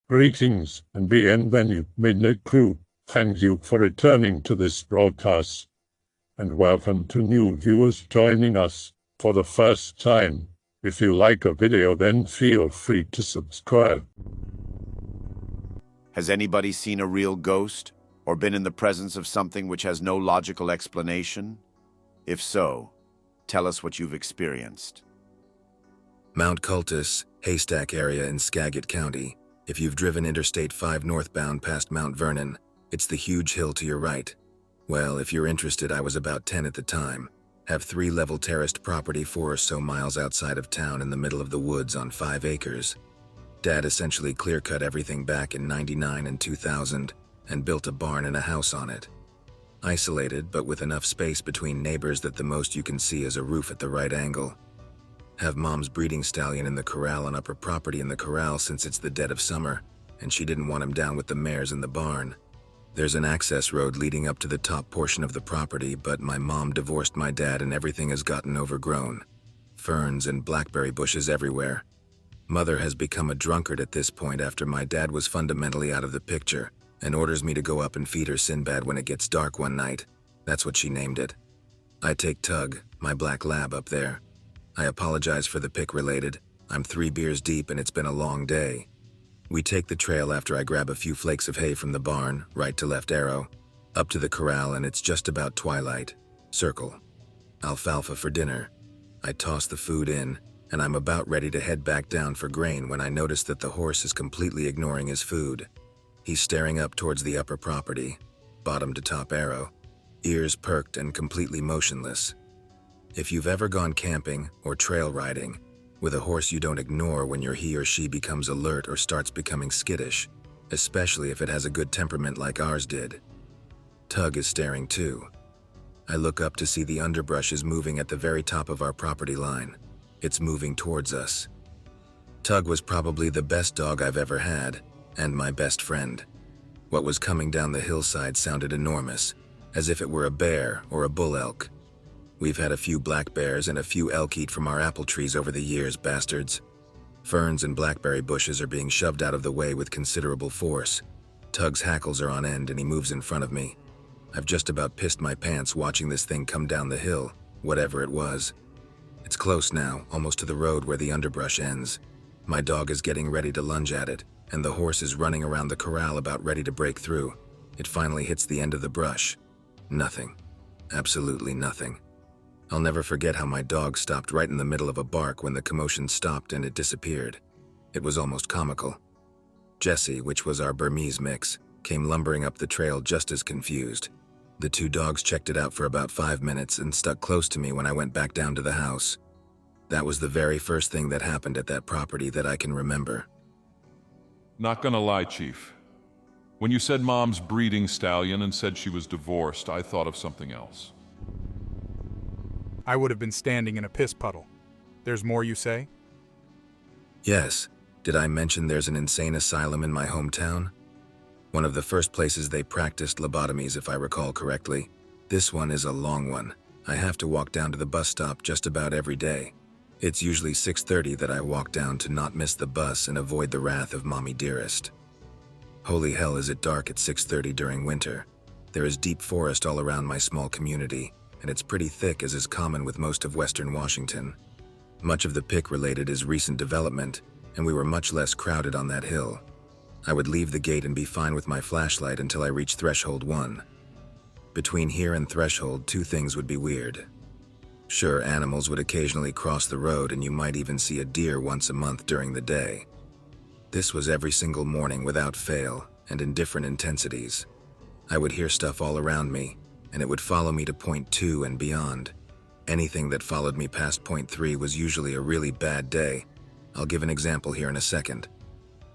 Greetings and bienvenue, Midnight Crew. Thank you for returning to this broadcast, and welcome to new viewers joining us for the first time. If you like a video, then feel free to subscribe. Has anybody seen a real ghost, or been in the presence of something which has no logical explanation? If so, tell us what you've experienced. Mount Cultus, Haystack area in Skagit County. If you've driven Interstate 5 northbound past Mount Vernon, it's the huge hill to your right. Well, if you're interested, I was about 10 at the time. Have 3-level terraced property 4 or so miles outside of town in the middle of the woods on 5 acres. Dad essentially clear-cut everything back in '99 and 2000 and built a barn and a house on it. Isolated, but with enough space between neighbors that the most you can see is a roof at the right angle. Have Mom's breeding stallion in the corral on upper property in the corral since it's the dead of summer, and she didn't want him down with the mares in the barn. There's an access road leading up to the top portion of the property, but my mom divorced my dad and everything has gotten overgrown. Ferns and blackberry bushes everywhere. Mother has become a drunkard at this point after my dad was fundamentally out of the picture and orders me to go up and feed her Sinbad when it gets dark one night. That's what she named it. I take Tug, my black lab, up there. I apologize for the pic related. I'm 3 beers deep and it's been a long day. We take the trail after I grab a few flakes of hay from the barn, right to left arrow, up to the corral, and it's just about twilight. Circle. Alfalfa for dinner. I toss the food in, and I'm about ready to head back down for grain when I notice that the horse is completely ignoring his food. He's staring up towards the upper property, bottom to top arrow, ears perked and completely motionless. If you've ever gone camping or trail riding with a horse, you don't ignore when he or she becomes alert or starts becoming skittish, especially if it has a good temperament like ours did. Tug is staring too. I look up to see the underbrush is moving at the very top of our property line. It's moving towards us. Tug was probably the best dog I've ever had, and my best friend. What was coming down the hillside sounded enormous, as if it were a bear or a bull elk. We've had a few black bears and a few elk eat from our apple trees over the years, bastards. Ferns and blackberry bushes are being shoved out of the way with considerable force. Tug's hackles are on end and he moves in front of me. I've just about pissed my pants watching this thing come down the hill, whatever it was. It's close now, almost to the road where the underbrush ends. My dog is getting ready to lunge at it, and the horse is running around the corral about ready to break through. It finally hits the end of the brush. Nothing. Absolutely nothing. I'll never forget how my dog stopped right in the middle of a bark when the commotion stopped and it disappeared. It was almost comical. Jessie, which was our Burmese mix, came lumbering up the trail just as confused. The 2 dogs checked it out for about 5 minutes and stuck close to me when I went back down to the house. That was the very first thing that happened at that property that I can remember. Not gonna lie, Chief. When you said Mom's breeding stallion and said she was divorced, I thought of something else. I would have been standing in a piss puddle. There's more, you say? Yes. Did I mention there's an insane asylum in my hometown? One of the first places they practiced lobotomies, if I recall correctly. This one is a long one. I have to walk down to the bus stop just about every day. It's usually 6:30 that I walk down to not miss the bus and avoid the wrath of Mommy Dearest. Holy hell, is it dark at 6:30 during winter. There is deep forest all around my small community, and it's pretty thick, as is common with most of Western Washington. Much of the pic related is recent development, and we were much less crowded on that hill. I would leave the gate and be fine with my flashlight until I reached Threshold 1. Between here and Threshold, 2 things would be weird. Sure, animals would occasionally cross the road, and you might even see a deer once a month during the day. This was every single morning without fail, and in different intensities. I would hear stuff all around me, and it would follow me to point 2 and beyond. Anything that followed me past point 3 was usually a really bad day. I'll give an example here in a second.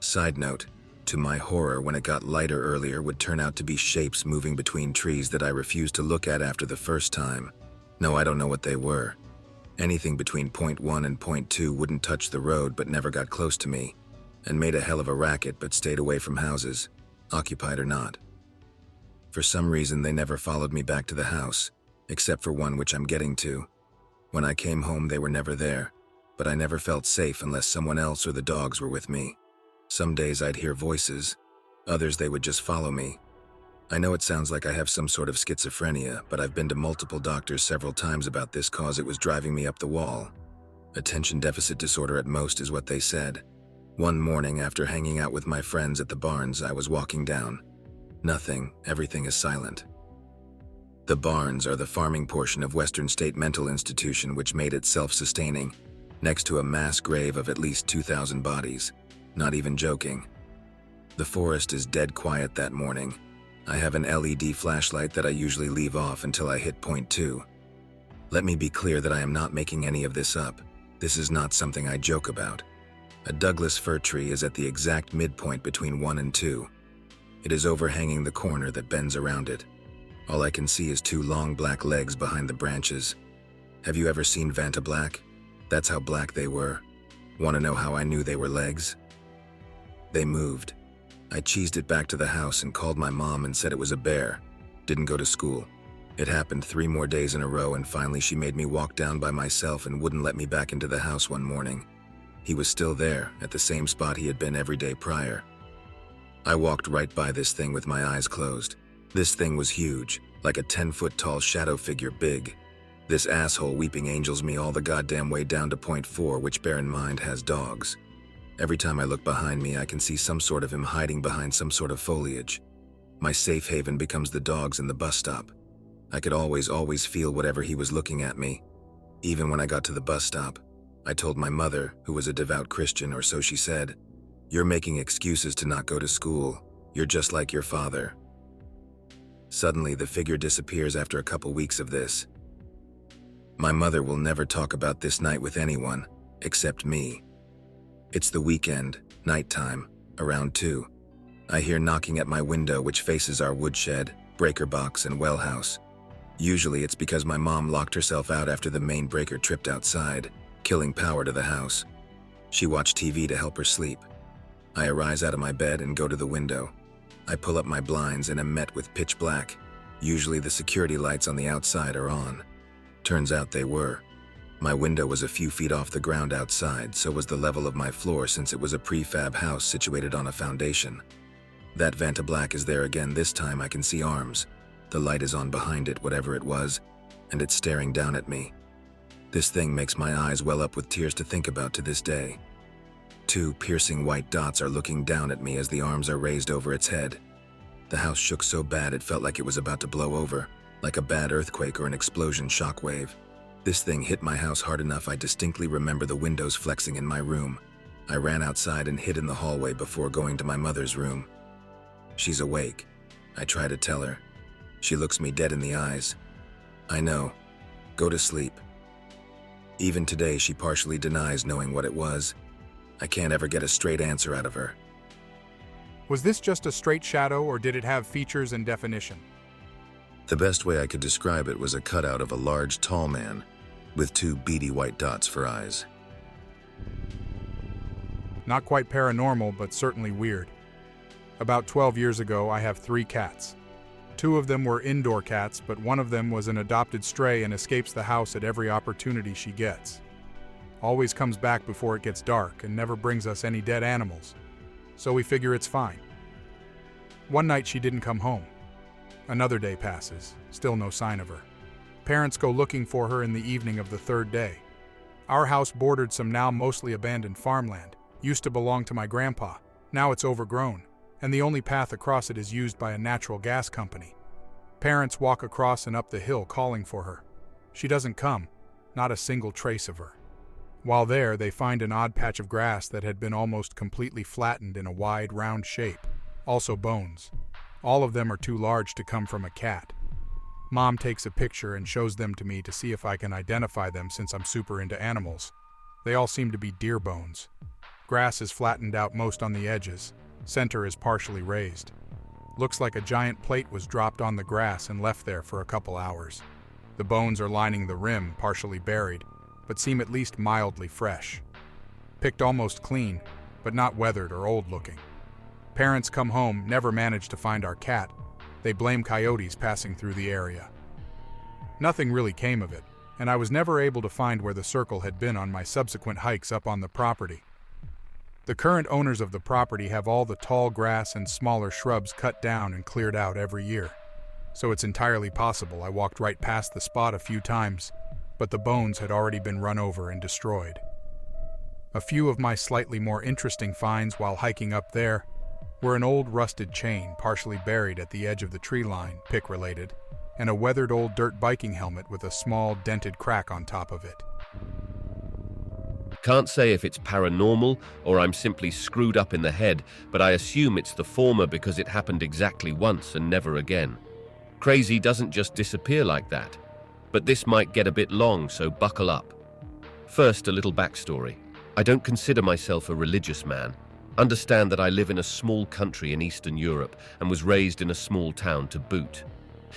Side note, to my horror, when it got lighter earlier would turn out to be shapes moving between trees that I refused to look at after the first time. No, I don't know what they were. Anything between point 1 and point 2 wouldn't touch the road but never got close to me, and made a hell of a racket but stayed away from houses, occupied or not. For some reason, they never followed me back to the house, except for one which I'm getting to. When I came home, they were never there, but I never felt safe unless someone else or the dogs were with me. Some days I'd hear voices, others they would just follow me. I know it sounds like I have some sort of schizophrenia, but I've been to multiple doctors several times about this cause it was driving me up the wall. Attention deficit disorder at most is what they said. One morning after hanging out with my friends at the barns, I was walking down. Nothing, everything is silent. The barns are the farming portion of Western State Mental Institution, which made it self-sustaining, next to a mass grave of at least 2,000 bodies. Not even joking. The forest is dead quiet that morning. I have an LED flashlight that I usually leave off until I hit point 2. Let me be clear that I am not making any of this up. This is not something I joke about. A Douglas fir tree is at the exact midpoint between 1 and 2. It is overhanging the corner that bends around it. All I can see is 2 long black legs behind the branches. Have you ever seen Vanta Black? That's how black they were. Want to know how I knew they were legs? They moved. I cheesed it back to the house and called my mom and said it was a bear. Didn't go to school. It happened 3 more days in a row, and finally she made me walk down by myself and wouldn't let me back into the house one morning. He was still there, at the same spot he had been every day prior. I walked right by this thing with my eyes closed. This thing was huge, like a 10-foot tall shadow figure big. This asshole weeping angels me all the goddamn way down to point 4, which bear in mind has dogs. Every time I look behind me, I can see some sort of him hiding behind some sort of foliage. My safe haven becomes the dogs in the bus stop. I could always feel whatever he was looking at me. Even when I got to the bus stop, I told my mother, who was a devout Christian, or so she said, "You're making excuses to not go to school. You're just like your father." Suddenly, the figure disappears after a couple weeks of this. My mother will never talk about this night with anyone, except me. It's the weekend, nighttime, around 2. I hear knocking at my window, which faces our woodshed, breaker box, and well house. Usually it's because my mom locked herself out after the main breaker tripped outside, killing power to the house. She watched TV to help her sleep. I arise out of my bed and go to the window. I pull up my blinds and am met with pitch black. Usually the security lights on the outside are on. Turns out they were. My window was a few feet off the ground outside, so was the level of my floor since it was a prefab house situated on a foundation. That Vanta Black is there again. This time I can see arms. The light is on behind it, whatever it was, and it's staring down at me. This thing makes my eyes well up with tears to think about to this day. 2 piercing white dots are looking down at me as the arms are raised over its head. The house shook so bad it felt like it was about to blow over, like a bad earthquake or an explosion shockwave. This thing hit my house hard enough I distinctly remember the windows flexing in my room. I ran outside and hid in the hallway before going to my mother's room. She's awake. I try to tell her. She looks me dead in the eyes. I know. Go to sleep. Even today, she partially denies knowing what it was. I can't ever get a straight answer out of her. Was this just a straight shadow, or did it have features and definition? The best way I could describe it was a cutout of a large, tall man with 2 beady white dots for eyes. Not quite paranormal, but certainly weird. About 12 years ago, I have 3 cats. 2 of them were indoor cats, but one of them was an adopted stray and escapes the house at every opportunity she gets. Always comes back before it gets dark and never brings us any dead animals, so we figure it's fine. One night she didn't come home. Another day passes, still no sign of her. Parents go looking for her in the evening of the 3rd day. Our house bordered some now mostly abandoned farmland, used to belong to my grandpa. Now it's overgrown, and the only path across it is used by a natural gas company. Parents walk across and up the hill calling for her. She doesn't come, not a single trace of her. While there, they find an odd patch of grass that had been almost completely flattened in a wide, round shape. Also bones. All of them are too large to come from a cat. Mom takes a picture and shows them to me to see if I can identify them since I'm super into animals. They all seem to be deer bones. Grass is flattened out most on the edges. Center is partially raised. Looks like a giant plate was dropped on the grass and left there for a couple hours. The bones are lining the rim, partially buried, but seem at least mildly fresh. Picked almost clean, but not weathered or old-looking. Parents come home, never manage to find our cat. They blame coyotes passing through the area. Nothing really came of it, and I was never able to find where the circle had been on my subsequent hikes up on the property. The current owners of the property have all the tall grass and smaller shrubs cut down and cleared out every year. So it's entirely possible I walked right past the spot a few times, but the bones had already been run over and destroyed. A few of my slightly more interesting finds while hiking up there were an old rusted chain partially buried at the edge of the tree line, pick-related, and a weathered old dirt biking helmet with a small dented crack on top of it. Can't say if it's paranormal or I'm simply screwed up in the head, but I assume it's the former because it happened exactly once and never again. Crazy doesn't just disappear like that. But this might get a bit long, so buckle up. First, a little backstory. I don't consider myself a religious man. Understand that I live in a small country in Eastern Europe and was raised in a small town to boot.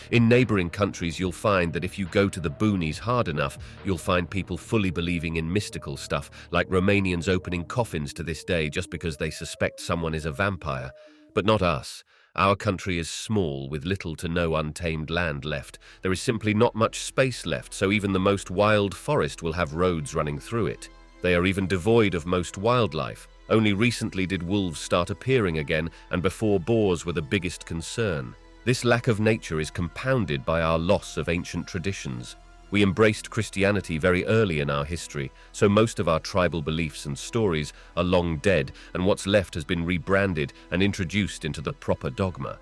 In neighboring countries, you'll find that if you go to the boonies hard enough, you'll find people fully believing in mystical stuff, like Romanians opening coffins to this day just because they suspect someone is a vampire. But not us. Our country is small, with little to no untamed land left. There is simply not much space left, so even the most wild forest will have roads running through it. They are even devoid of most wildlife. Only recently did wolves start appearing again, and before boars were the biggest concern. This lack of nature is compounded by our loss of ancient traditions. We embraced Christianity very early in our history, so most of our tribal beliefs and stories are long dead, and what's left has been rebranded and introduced into the proper dogma.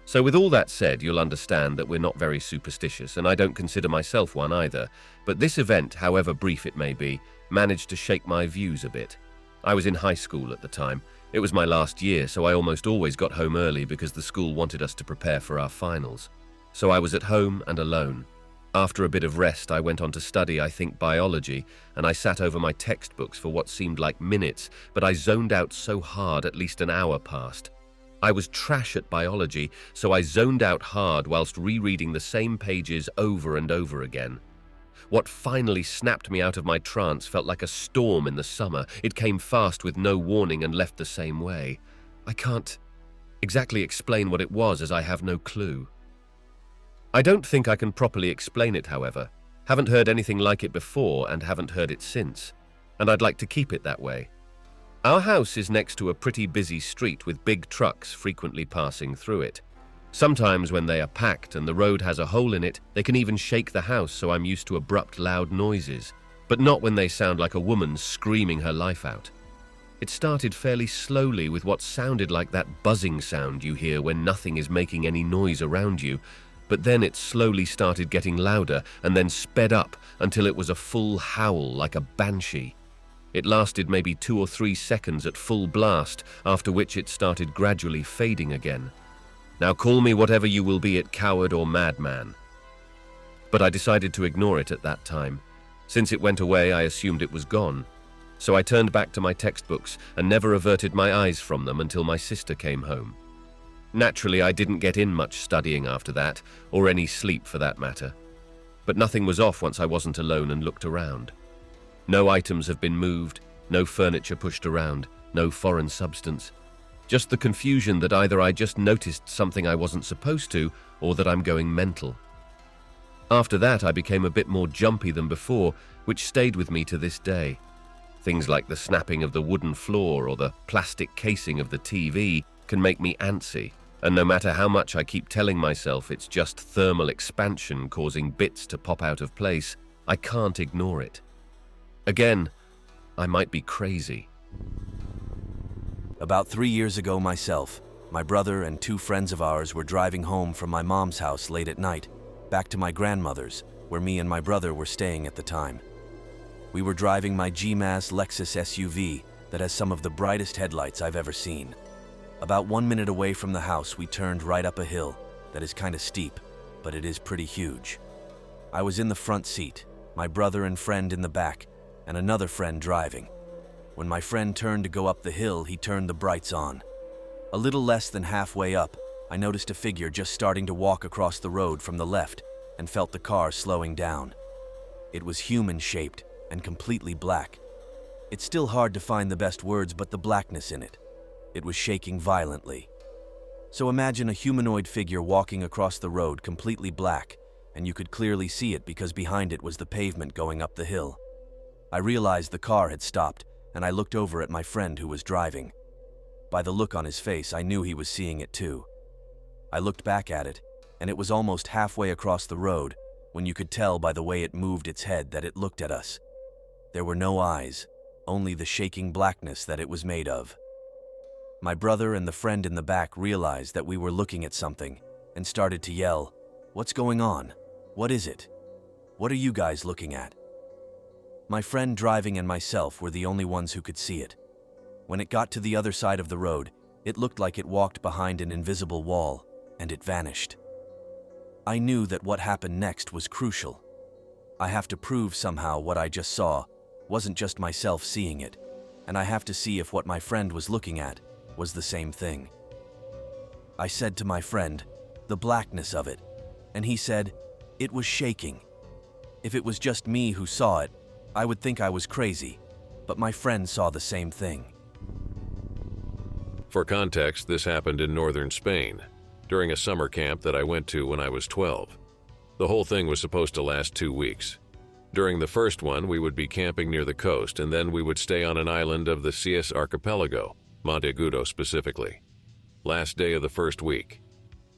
So with all that said, you'll understand that we're not very superstitious, and I don't consider myself one either. But this event, however brief it may be, managed to shake my views a bit. I was in high school at the time. It was my last year, so I almost always got home early because the school wanted us to prepare for our finals. So I was at home and alone. After a bit of rest, I went on to study, I think, biology, and I sat over my textbooks for what seemed like minutes, but I zoned out so hard at least an hour passed. I was trash at biology, so I zoned out hard whilst rereading the same pages over and over again. What finally snapped me out of my trance felt like a storm in the summer. It came fast with no warning and left the same way. I can't exactly explain what it was, as I have no clue. I don't think I can properly explain it, however. Haven't heard anything like it before and haven't heard it since. And I'd like to keep it that way. Our house is next to a pretty busy street with big trucks frequently passing through it. Sometimes when they are packed and the road has a hole in it, they can even shake the house, so I'm used to abrupt, loud noises. But not when they sound like a woman screaming her life out. It started fairly slowly with what sounded like that buzzing sound you hear when nothing is making any noise around you, but then it slowly started getting louder and then sped up until it was a full howl like a banshee. It lasted maybe 2 or 3 seconds at full blast, after which it started gradually fading again. Now call me whatever you will be, it coward or madman. But I decided to ignore it at that time. Since it went away, I assumed it was gone. So I turned back to my textbooks and never averted my eyes from them until my sister came home. Naturally, I didn't get in much studying after that, or any sleep for that matter. But nothing was off once I wasn't alone and looked around. No items have been moved, no furniture pushed around, no foreign substance. Just the confusion that either I just noticed something I wasn't supposed to, or that I'm going mental. After that, I became a bit more jumpy than before, which stayed with me to this day. Things like the snapping of the wooden floor or the plastic casing of the TV can make me antsy, and no matter how much I keep telling myself it's just thermal expansion causing bits to pop out of place, I can't ignore it. Again, I might be crazy. About 3 years ago myself, my brother and 2 friends of ours were driving home from my mom's house late at night, back to my grandmother's, where me and my brother were staying at the time. We were driving my GMAS Lexus SUV that has some of the brightest headlights I've ever seen. About 1 minute away from the house, we turned right up a hill that is kind of steep, but it is pretty huge. I was in the front seat, my brother and friend in the back, and another friend driving. When my friend turned to go up the hill, he turned the brights on. A little less than halfway up, I noticed a figure just starting to walk across the road from the left and felt the car slowing down. It was human-shaped and completely black. It's still hard to find the best words, but the blackness in it. It was shaking violently. So imagine a humanoid figure walking across the road completely black, and you could clearly see it because behind it was the pavement going up the hill. I realized the car had stopped, and I looked over at my friend who was driving. By the look on his face, I knew he was seeing it too. I looked back at it, and it was almost halfway across the road when you could tell by the way it moved its head that it looked at us. There were no eyes, only the shaking blackness that it was made of. My brother and the friend in the back realized that we were looking at something and started to yell, "What's going on? What is it? What are you guys looking at?" My friend driving and myself were the only ones who could see it. When it got to the other side of the road, it looked like it walked behind an invisible wall, and it vanished. I knew that what happened next was crucial. I have to prove somehow what I just saw wasn't just myself seeing it, and I have to see if what my friend was looking at was the same thing. I said to my friend, "The blackness of it," and he said, "It was shaking." If it was just me who saw it, I would think I was crazy, but my friend saw the same thing. For context, this happened in northern Spain, during a summer camp that I went to when I was 12. The whole thing was supposed to last 2 weeks. During the first one, we would be camping near the coast, and then we would stay on an island of the Cius archipelago, Monte Agudo specifically. Last day of the first week.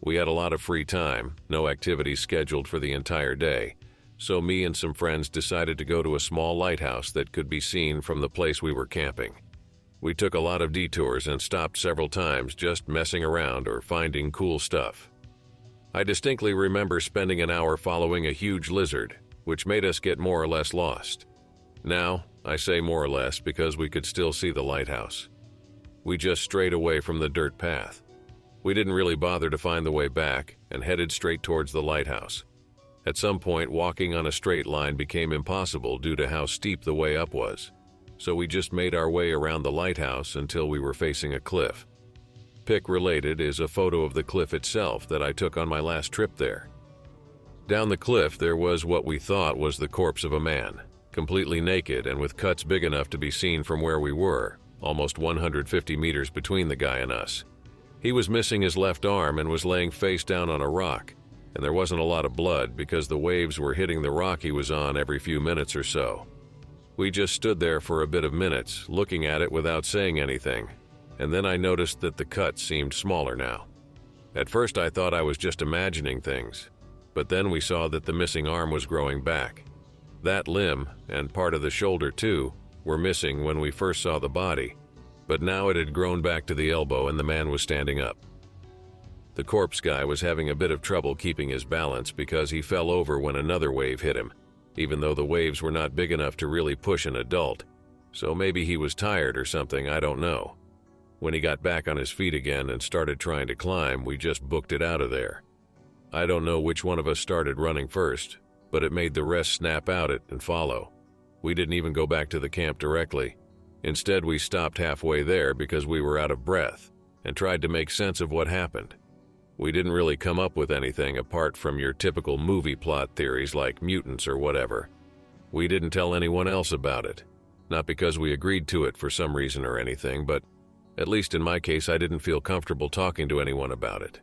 We had a lot of free time, no activities scheduled for the entire day, so me and some friends decided to go to a small lighthouse that could be seen from the place we were camping. We took a lot of detours and stopped several times just messing around or finding cool stuff. I distinctly remember spending an hour following a huge lizard, which made us get more or less lost. Now, I say more or less because we could still see the lighthouse. We just strayed away from the dirt path. We didn't really bother to find the way back and headed straight towards the lighthouse. At some point, walking on a straight line became impossible due to how steep the way up was, so we just made our way around the lighthouse until we were facing a cliff. Pic related is a photo of the cliff itself that I took on my last trip there. Down the cliff there was what we thought was the corpse of a man, completely naked and with cuts big enough to be seen from where we were, almost 150 meters between the guy and us. He was missing his left arm and was laying face down on a rock, and there wasn't a lot of blood because the waves were hitting the rock he was on every few minutes or so. We just stood there for a bit of minutes, looking at it without saying anything, and then I noticed that the cut seemed smaller now. At first I thought I was just imagining things, but then we saw that the missing arm was growing back. That limb, and part of the shoulder too, were missing when we first saw the body, but now it had grown back to the elbow and the man was standing up. The corpse guy was having a bit of trouble keeping his balance because he fell over when another wave hit him, even though the waves were not big enough to really push an adult, so maybe he was tired or something, I don't know. When he got back on his feet again and started trying to climb, we just booked it out of there. I don't know which one of us started running first, but it made the rest snap out it and follow. We didn't even go back to the camp directly. Instead, we stopped halfway there because we were out of breath and tried to make sense of what happened. We didn't really come up with anything apart from your typical movie plot theories like mutants or whatever. We didn't tell anyone else about it. Not because we agreed to it for some reason or anything, but at least in my case I didn't feel comfortable talking to anyone about it.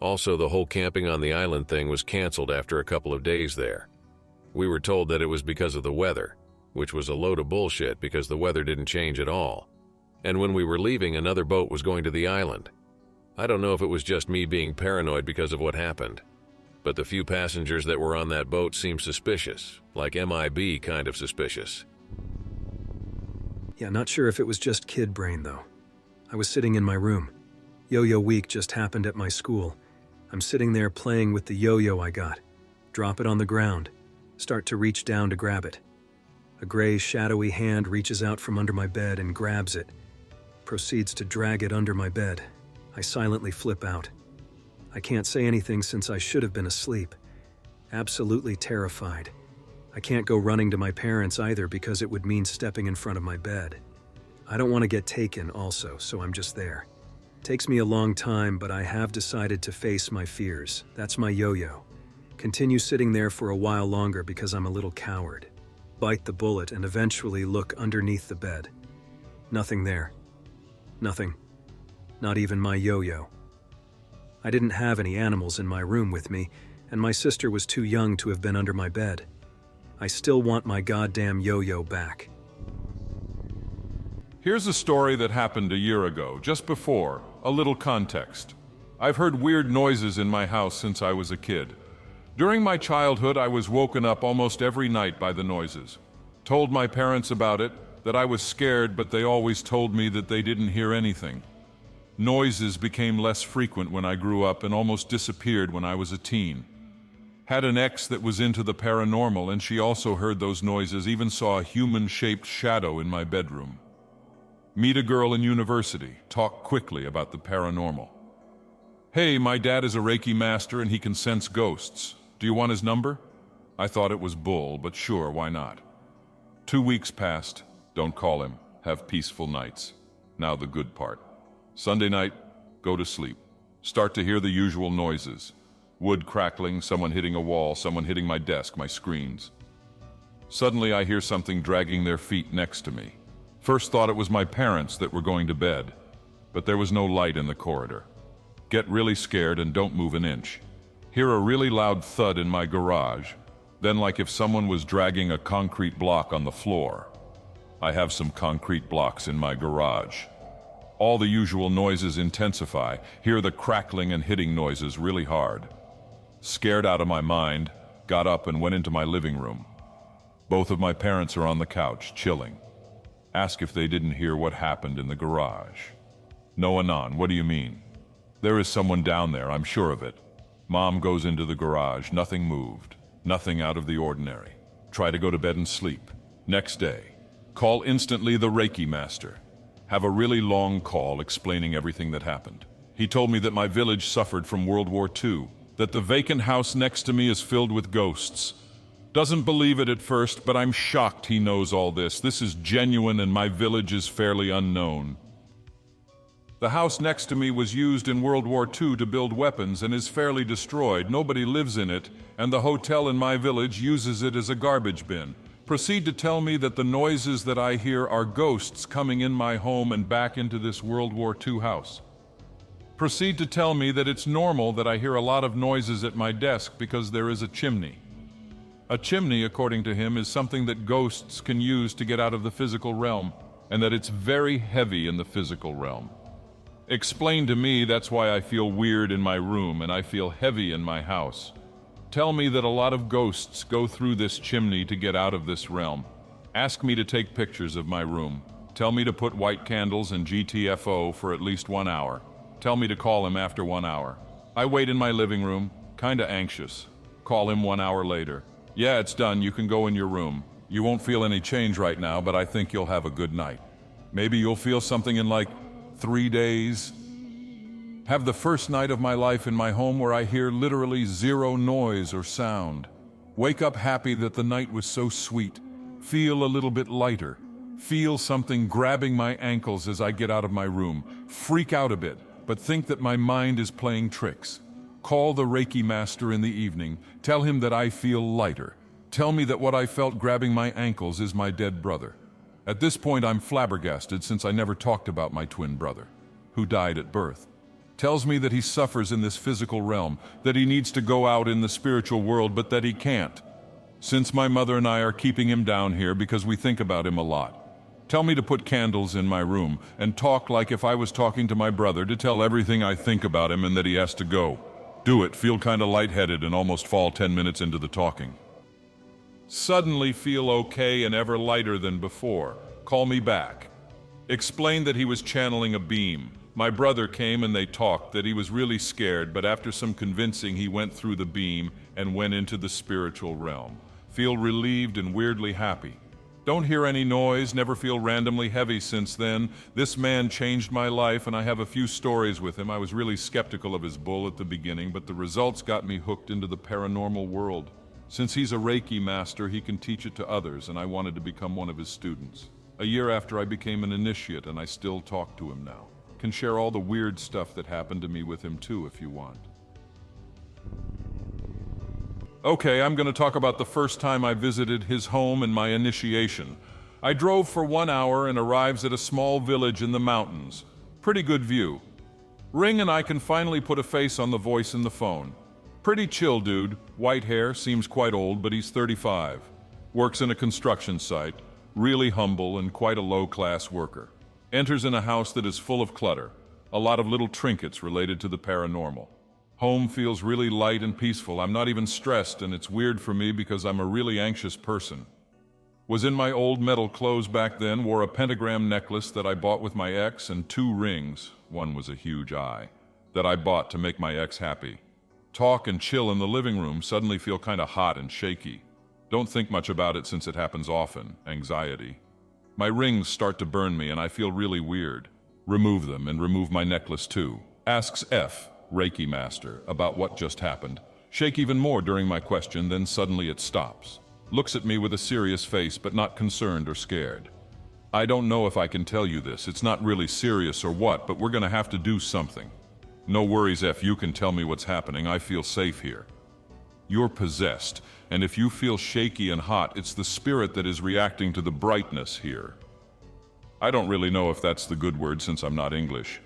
Also, the whole camping on the island thing was canceled after a couple of days there. We were told that it was because of the weather, which was a load of bullshit because the weather didn't change at all. And when we were leaving, another boat was going to the island. I don't know if it was just me being paranoid because of what happened, but the few passengers that were on that boat seemed suspicious, like MIB kind of suspicious. Yeah, not sure if it was just kid brain though. I was sitting in my room. Yo-yo week just happened at my school. I'm sitting there playing with the yo-yo I got. Drop it on the ground. Start to reach down to grab it. A gray, shadowy hand reaches out from under my bed and grabs it. Proceeds to drag it under my bed. I silently flip out. I can't say anything since I should have been asleep. Absolutely terrified. I can't go running to my parents either because it would mean stepping in front of my bed. I don't want to get taken also, so I'm just there. Takes me a long time, but I have decided to face my fears. That's my yo-yo. Continue sitting there for a while longer because I'm a little coward. Bite the bullet and eventually look underneath the bed. Nothing there. Nothing. Not even my yo-yo. I didn't have any animals in my room with me, and my sister was too young to have been under my bed. I still want my goddamn yo-yo back. Here's a story that happened a year ago, just before. A little context. I've heard weird noises in my house since I was a kid. During my childhood, I was woken up almost every night by the noises. Told my parents about it, that I was scared, but they always told me that they didn't hear anything. Noises became less frequent when I grew up and almost disappeared when I was a teen. Had an ex that was into the paranormal, and she also heard those noises, even saw a human-shaped shadow in my bedroom. Meet a girl in university, talk quickly about the paranormal. Hey, my dad is a Reiki master and he can sense ghosts. Do you want his number? I thought it was bull, but sure, why not? 2 weeks passed. Don't call him. Have peaceful nights. Now the good part. Sunday night, go to sleep. Start to hear the usual noises. Wood crackling, someone hitting a wall, someone hitting my desk, my screens. Suddenly I hear something dragging their feet next to me. First thought it was my parents that were going to bed, but there was no light in the corridor. Get really scared and don't move an inch. Hear a really loud thud in my garage, then like if someone was dragging a concrete block on the floor. I have some concrete blocks in my garage. All the usual noises intensify, hear the crackling and hitting noises really hard. Scared out of my mind, got up and went into my living room. Both of my parents are on the couch, chilling. Ask if they didn't hear what happened in the garage. No, Anon, what do you mean? There is someone down there, I'm sure of it. Mom goes into the garage, nothing moved, nothing out of the ordinary. Try to go to bed and sleep. Next day, call instantly the Reiki master. Have a really long call explaining everything that happened. He told me that my village suffered from World War II, that the vacant house next to me is filled with ghosts. Doesn't believe it at first, but I'm shocked he knows all this. This is genuine and my village is fairly unknown. The house next to me was used in World War II to build weapons and is fairly destroyed. Nobody lives in it, and the hotel in my village uses it as a garbage bin. Proceed to tell me that the noises that I hear are ghosts coming in my home and back into this World War II house. Proceed to tell me that it's normal that I hear a lot of noises at my desk because there is a chimney. A chimney, according to him, is something that ghosts can use to get out of the physical realm, and that it's very heavy in the physical realm. Explain to me that's why I feel weird in my room and I feel heavy in my house. Tell me that a lot of ghosts go through this chimney to get out of this realm. Ask me to take pictures of my room. Tell me to put white candles and GTFO for at least 1 hour. Tell me to call him after 1 hour. I wait in my living room, kinda anxious. Call him 1 hour later. Yeah, it's done, you can go in your room. You won't feel any change right now, but I think you'll have a good night. Maybe you'll feel something in like 3 days. Have the first night of my life in my home where I hear literally zero noise or sound. Wake up happy that the night was so sweet. Feel a little bit lighter. Feel something grabbing my ankles as I get out of my room. Freak out a bit, but think that my mind is playing tricks. Call the Reiki master in the evening. Tell him that I feel lighter. Tell me that what I felt grabbing my ankles is my dead brother. At this point, I'm flabbergasted since I never talked about my twin brother, who died at birth. Tells me that he suffers in this physical realm, that he needs to go out in the spiritual world, but that he can't. Since my mother and I are keeping him down here because we think about him a lot. Tell me to put candles in my room and talk like if I was talking to my brother to tell everything I think about him and that he has to go. Do it, feel kinda lightheaded and almost fall 10 minutes into the talking. Suddenly feel okay and ever lighter than before. Call me back. Explain that he was channeling a beam. My brother came and they talked, that he was really scared, but after some convincing he went through the beam and went into the spiritual realm. Feel relieved and weirdly happy. Don't hear any noise, never feel randomly heavy since then. This man changed my life and I have a few stories with him. I was really skeptical of his bull at the beginning, but the results got me hooked into the paranormal world. Since he's a Reiki master, he can teach it to others, and I wanted to become one of his students. A year after I became an initiate, and I still talk to him now. Can share all the weird stuff that happened to me with him too if you want. Okay, I'm going to talk about the first time I visited his home and my initiation. I drove for 1 hour and arrives at a small village in the mountains. Pretty good view. Ring and I can finally put a face on the voice in the phone. Pretty chill dude, white hair, seems quite old, but he's 35. Works in a construction site, really humble and quite a low-class worker. Enters in a house that is full of clutter, a lot of little trinkets related to the paranormal. Home feels really light and peaceful. I'm not even stressed, and it's weird for me because I'm a really anxious person. Was in my old metal clothes back then, wore a pentagram necklace that I bought with my ex and 2 rings, one was a huge eye, that I bought to make my ex happy. Talk and chill in the living room, suddenly feel kinda hot and shaky. Don't think much about it since it happens often, anxiety. My rings start to burn me and I feel really weird. Remove them and remove my necklace too. Asks F, Reiki master, about what just happened. Shake even more during my question, then suddenly it stops. Looks at me with a serious face but not concerned or scared. I don't know if I can tell you this, it's not really serious or what, but we're gonna have to do something. No worries, F, you can tell me what's happening, I feel safe here. You're possessed, and if you feel shaky and hot, it's the spirit that is reacting to the brightness here. I don't really know if that's the good word since I'm not English,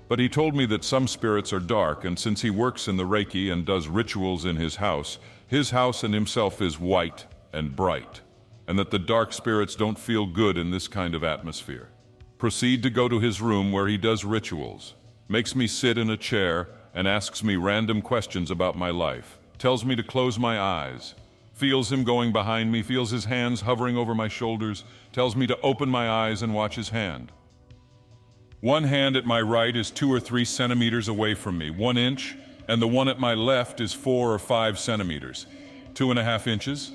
but he told me that some spirits are dark, and since he works in the Reiki and does rituals in his house and himself is white and bright, and that the dark spirits don't feel good in this kind of atmosphere. Proceed to go to his room where he does rituals, makes me sit in a chair and asks me random questions about my life. Tells me to close my eyes, feels him going behind me, feels his hands hovering over my shoulders, tells me to open my eyes and watch his hand. One hand at my right is 2 or 3 centimeters away from me, 1 inch, and the one at my left is 4 or 5 centimeters, 2.5 inches.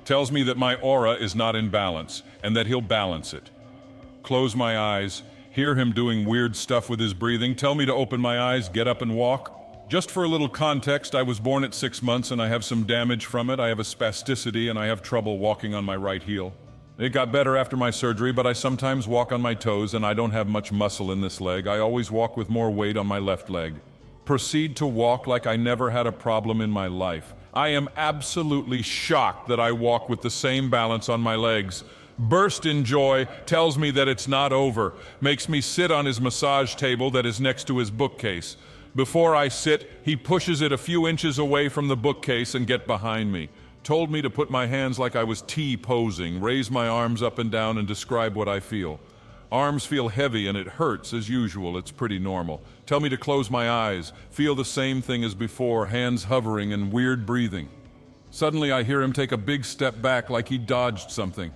Tells me that my aura is not in balance and that he'll balance it. Close my eyes, hear him doing weird stuff with his breathing, tell me to open my eyes, get up and walk. Just for a little context, I was born at 6 months and I have some damage from it. I have a spasticity and I have trouble walking on my right heel. It got better after my surgery, but I sometimes walk on my toes and I don't have much muscle in this leg. I always walk with more weight on my left leg. Proceed to walk like I never had a problem in my life. I am absolutely shocked that I walk with the same balance on my legs. Burst in joy, tells me that it's not over, makes me sit on his massage table that is next to his bookcase. Before I sit, he pushes it a few inches away from the bookcase and get behind me. Told me to put my hands like I was T-posing, raise my arms up and down and describe what I feel. Arms feel heavy and it hurts as usual, it's pretty normal. Tell me to close my eyes, feel the same thing as before, hands hovering and weird breathing. Suddenly I hear him take a big step back like he dodged something.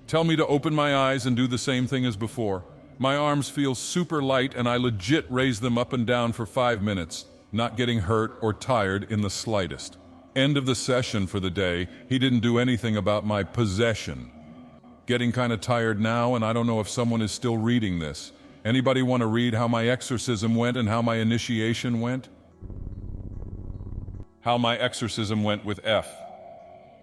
Tell me to open my eyes and do the same thing as before. My arms feel super light and I legit raise them up and down for 5 minutes, not getting hurt or tired in the slightest. End of the session for the day, he didn't do anything about my possession. Getting kind of tired now and I don't know if someone is still reading this. Anybody want to read how my exorcism went and how my initiation went? How my exorcism went with F.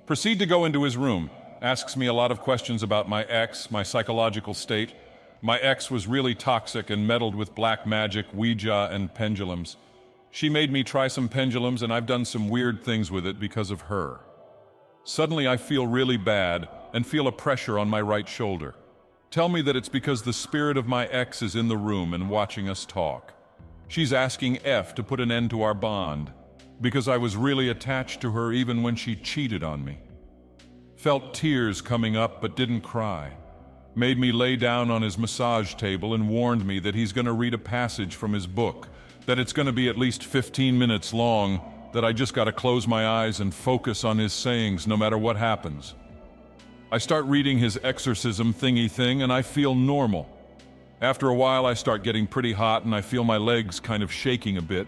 Proceed to go into his room. Asks me a lot of questions about my ex, my psychological state. My ex was really toxic and meddled with black magic, Ouija, and pendulums. She made me try some pendulums and I've done some weird things with it because of her. Suddenly I feel really bad and feel a pressure on my right shoulder. Tell me that it's because the spirit of my ex is in the room and watching us talk. She's asking F to put an end to our bond because I was really attached to her even when she cheated on me. Felt tears coming up but didn't cry. Made me lay down on his massage table and warned me that he's going to read a passage from his book, that it's going to be at least 15 minutes long, that I just got to close my eyes and focus on his sayings no matter what happens. I start reading his exorcism thingy thing and I feel normal. After a while I start getting pretty hot and I feel my legs kind of shaking a bit.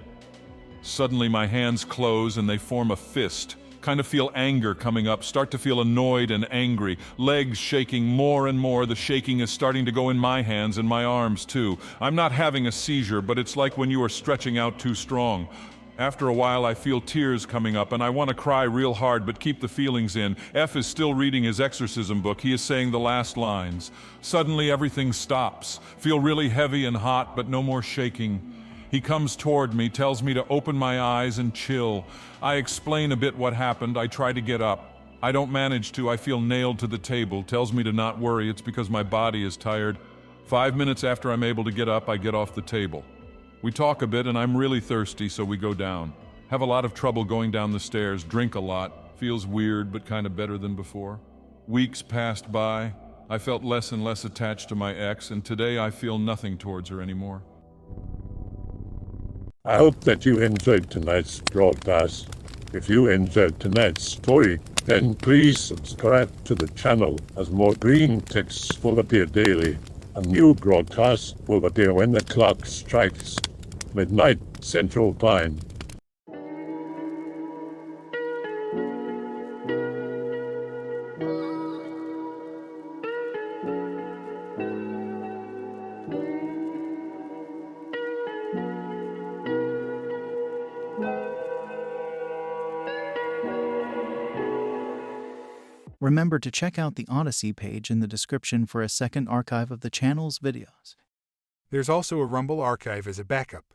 Suddenly my hands close and they form a fist. Kind of feel anger coming up, start to feel annoyed and angry, legs shaking more and more. The shaking is starting to go in my hands and my arms too. I'm not having a seizure, but it's like when you are stretching out too strong. After a while I feel tears coming up and I want to cry real hard but keep the feelings in. F is still reading his exorcism book. He is saying the last lines. Suddenly everything stops. Feel really heavy and hot but no more shaking. He comes toward me, tells me to open my eyes and chill. I explain a bit what happened. I try to get up. I don't manage to. I feel nailed to the table. Tells me to not worry. It's because my body is tired. 5 minutes after I'm able to get up, I get off the table. We talk a bit and I'm really thirsty, so we go down. Have a lot of trouble going down the stairs, drink a lot. Feels weird, but kind of better than before. Weeks passed by. I felt less and less attached to my ex, and today I feel nothing towards her anymore. I hope that you enjoyed tonight's broadcast. If you enjoyed tonight's story, then please subscribe to the channel as more green texts will appear daily. A new broadcast will appear when the clock strikes midnight Central Time. Remember to check out the Odyssey page in the description for a second archive of the channel's videos. There's also a Rumble archive as a backup.